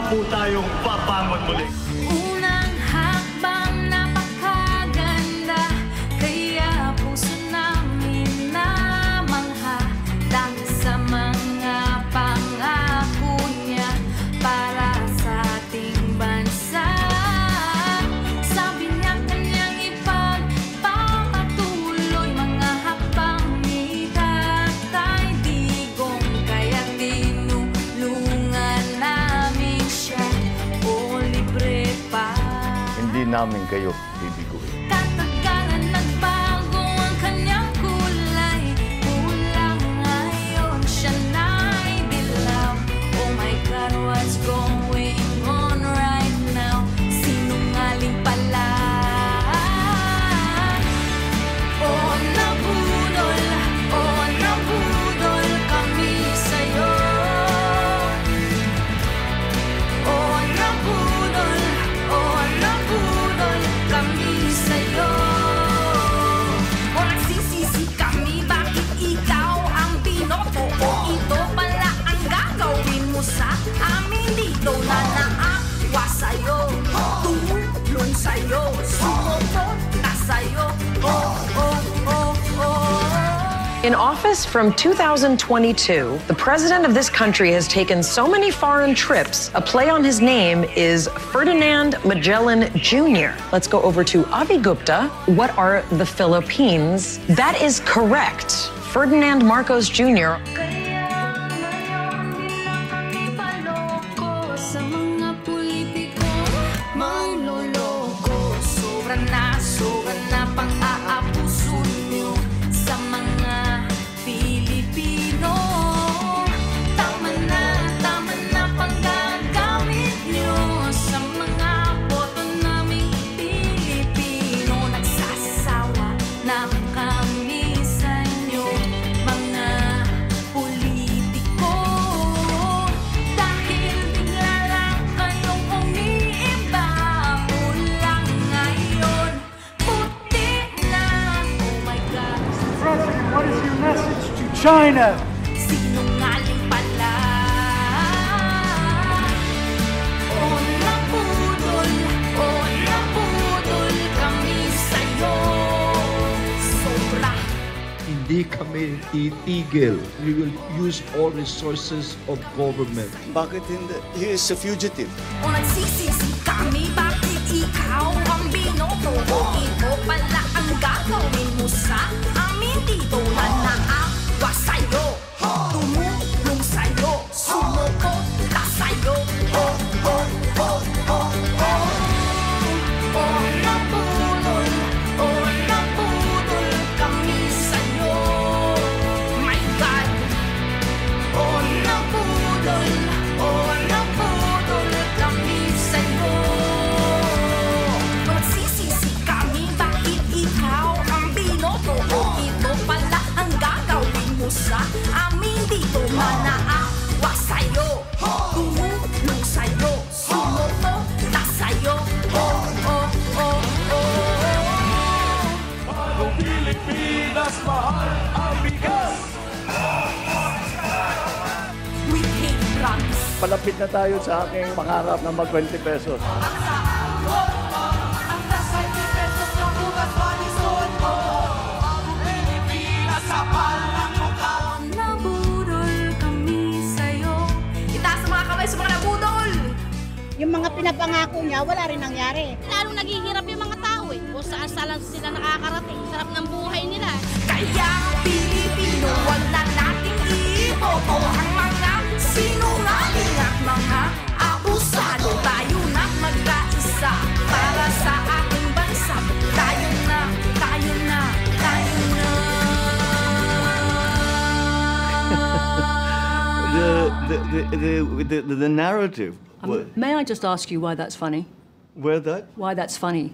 po tayong babangon muli. Unang hakbang napakaganda, kaya puso namin namangha dahil sa mga pangako niya para sa ating bansa. Sabi niya kanyang ipagpapatuloy mga hakbang ni Tatay Digong, kaya tinulungan namin siya o libre pa. Hindi namin kayo bibiguin. Tatagalan nagbago ang kanyang kulay, kulang ngayon siya na'y dilaw. Oh my God, what's going on right now? Sinungaling pala. Oh, nabudol kami sa'yo. Oh, nabudol kami sa'yo. O nagsisisi kami, bakit ikaw ang binoto? O ito pala ang gagawin mo sa amin dito na naawa sa'yo, tumulong sa'yo, sumuporta sa'yo. Oh, oh, oh, oh. In office from 2022, the president of this country has taken so many foreign trips, a play on his name is Ferdinand Magellan Jr. Let's go over to Avi Gupta. What are the Philippines? That is correct. Ferdinand Marcos Jr. Kaya ngayon di na kami paloko sa mga politiko manloloko. Sobra na pang-aabuso nyo sa mga Pilipino. Tama na pang-gagamit nyo sa mga boto naming Pilipino. Nagsasawa na kami sa inyo, mga politiko. Dahil bigla lang kayong umiiba, ulang ngayon, puti na. Oh my God, President, what is your message to China? sinungaling pala. Oh, napudol kami sa'yo. Sobra. Hindi kami titigil. We will use all resources of government. Bakit hindi? He is a fugitive. O nagsisisi kami, bakit ikaw ang binoto? O ito pala ang gagawin mo sa amin dito na naawa sa'yo, tumulong sa'yo, sumuporta sa'yo. Oh, oh, oh, oh, oh. Oh, napudol kami sa'yo. My God. Oh, napudol kami sa'yo. Magsisisi kami, bakit ikaw ang binoto? O ito pala ang gagawin mo sa amin dito na naawa sa'yo, tumulong sa'yo, sumuporta sa'yo. Oh, oh, oh, oh. Bagong Pilipinas, mahal ang bigas. We hate drugs. Palapit na tayo sa aking pangarap na mag 20 pesos. Nabudol kami sa'yo. Itaas ang mga kamay sa mga nabudol. Yung mga pinapangako niya, wala rin nangyari. Lalong naghihirap yung mga tao eh. Kung saan sila nakakarating. Sarap ng buhay nila. Kaya Pilipino, wag na nating iboto ang mga sinungaling at mga abusado. Tayo na mag-kaisa para sa ating bansa. Tayo na. The narrative. May I just ask you why that's funny? Where that? Why that's funny?